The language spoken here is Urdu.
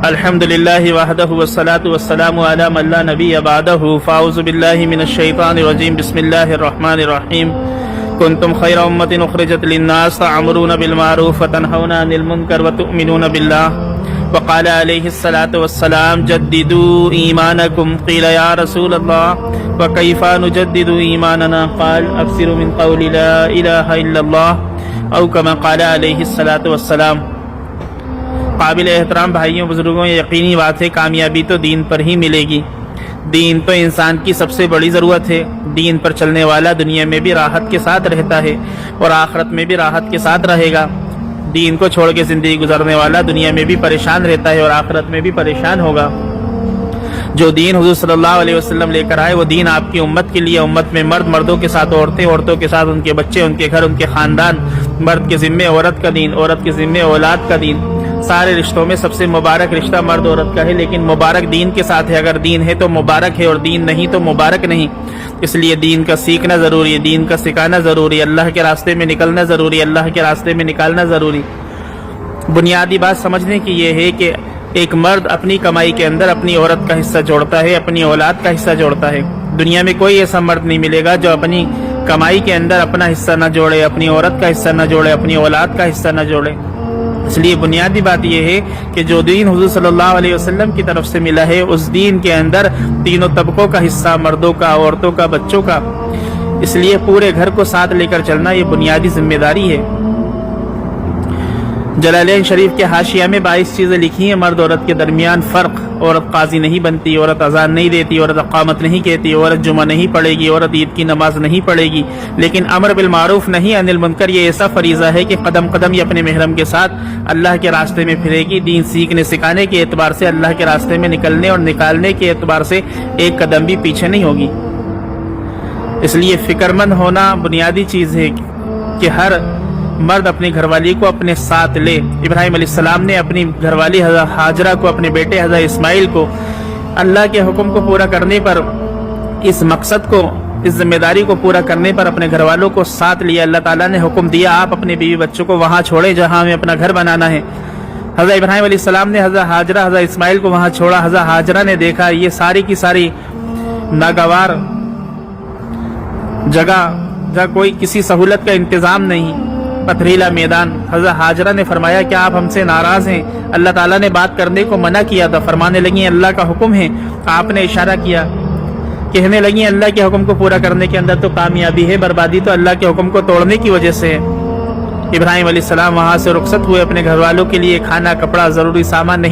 الحمد للہ وحدہ والصلاة والسلام علی من لا نبی بعدہ فاعوذ باللہ من الشیطان الرجیم بسم اللہ الرحمن الرحیم کنتم خیر امت اخرجت للناس تعمرون بالمعروف وتنہون عن المنکر وتؤمنون باللہ وقال علیہ الصلاة والسلام جددوا ایمانکم قیل یا رسول اللہ وکیف نجدد ایماننا قال اکثروا من قول لا الہ الا اللہ او کما قال علیہ الصلاة والسلام۔ قابل احترام بھائیوں بزرگوں، یہ یقینی بات ہے کامیابی تو دین پر ہی ملے گی۔ دین تو انسان کی سب سے بڑی ضرورت ہے۔ دین پر چلنے والا دنیا میں بھی راحت کے ساتھ رہتا ہے اور آخرت میں بھی راحت کے ساتھ رہے گا۔ دین کو چھوڑ کے زندگی گزارنے والا دنیا میں بھی پریشان رہتا ہے اور آخرت میں بھی پریشان ہوگا۔ جو دین حضور صلی اللہ علیہ وسلم لے کر آئے وہ دین آپ کی امت کے لیے، امت میں مرد مردوں کے ساتھ عورتیں، عورتوں کے ساتھ ان کے بچے، ان کے گھر، ان کے خاندان، مرد کے ذمے عورت کا دین، عورت کے ذمے اولاد کا دین۔ سارے رشتوں میں سب سے مبارک رشتہ مرد عورت کا ہے، لیکن مبارک دین کے ساتھ ہے۔ اگر دین ہے تو مبارک ہے اور دین نہیں تو مبارک نہیں۔ اس لیے دین کا سیکھنا ضروری ہے، دین کا سکھانا ضروری ہے، اللہ کے راستے میں نکلنا ضروری ہے، اللہ کے راستے میں نکالنا ضروری۔ بنیادی بات سمجھنے کی یہ ہے کہ ایک مرد اپنی کمائی کے اندر اپنی عورت کا حصہ جوڑتا ہے، اپنی اولاد کا حصہ جوڑتا ہے۔ دنیا میں کوئی ایسا مرد نہیں ملے گا جو اپنی کمائی کے اندر اپنا حصہ نہ جوڑے، اپنی عورت کا حصہ نہ جوڑے، اپنی اولاد کا حصہ نہ جوڑے۔ اس لیے بنیادی بات یہ ہے کہ جو دین حضور صلی اللہ علیہ وسلم کی طرف سے ملا ہے اس دین کے اندر تینوں طبقوں کا حصہ، مردوں کا، عورتوں کا، بچوں کا۔ اس لیے پورے گھر کو ساتھ لے کر چلنا یہ بنیادی ذمہ داری ہے۔ جلالین شریف کے حاشیہ میں 22 چیزیں لکھی ہیں۔ مرد عورت کے درمیان فرق، عورت قاضی نہیں بنتی، عورت اذان نہیں دیتی، عورت اقامت نہیں کہتی، عورت جمعہ نہیں پڑھے گی، عورت عید کی نماز نہیں پڑھے گی، لیکن امر بالمعروف نہیں عن المنکر یہ ایسا فریضہ ہے کہ قدم قدم یہ اپنے محرم کے ساتھ اللہ کے راستے میں پھرے گی۔ دین سیکھنے سکھانے کے اعتبار سے، اللہ کے راستے میں نکلنے اور نکالنے کے اعتبار سے ایک قدم بھی پیچھے نہیں ہوگی۔ اس لیے فکر مند ہونا بنیادی چیز ہے کہ ہر مرد اپنی گھر والی کو اپنے ساتھ لے۔ ابراہیم علیہ السلام نے اپنی گھر والی حضرت ہاجرہ کو، اپنے بیٹے حضرت اسماعیل کو اللہ کے حکم کو پورا کرنے پر، اس مقصد کو، اس ذمہ داری کو پورا کرنے پر اپنے گھر والوں کو ساتھ لیا۔ اللہ تعالیٰ نے حکم دیا آپ اپنے بیوی بچوں کو وہاں چھوڑیں جہاں ہمیں اپنا گھر بنانا ہے۔ حضرت ابراہیم علیہ السلام نے حضرت ہاجرہ، حضرت اسماعیل کو وہاں چھوڑا۔ حضرت ہاجرہ نے دیکھا یہ ساری کی ساری ناگوار جگہ جہاں کوئی کسی سہولت کا انتظام نہیں، پتھریلا میدان۔ حضرت ہاجرہ نے فرمایا کہ آپ ہم سے ناراض ہیں؟ اللہ تعالیٰ نے بات کرنے کو منع کیا تھا، فرمانے لگی اللہ کا حکم ہے۔ آپ نے اشارہ کیا، کہنے لگی اللہ کے حکم کو پورا کرنے کے اندر تو کامیابی ہے، بربادی تو اللہ کے حکم کو توڑنے کی وجہ سے ہے۔ ابراہیم علیہ السلام وہاں سے رخصت ہوئے، اپنے گھر والوں کے لیے کھانا، کپڑا، ضروری سامان نہیں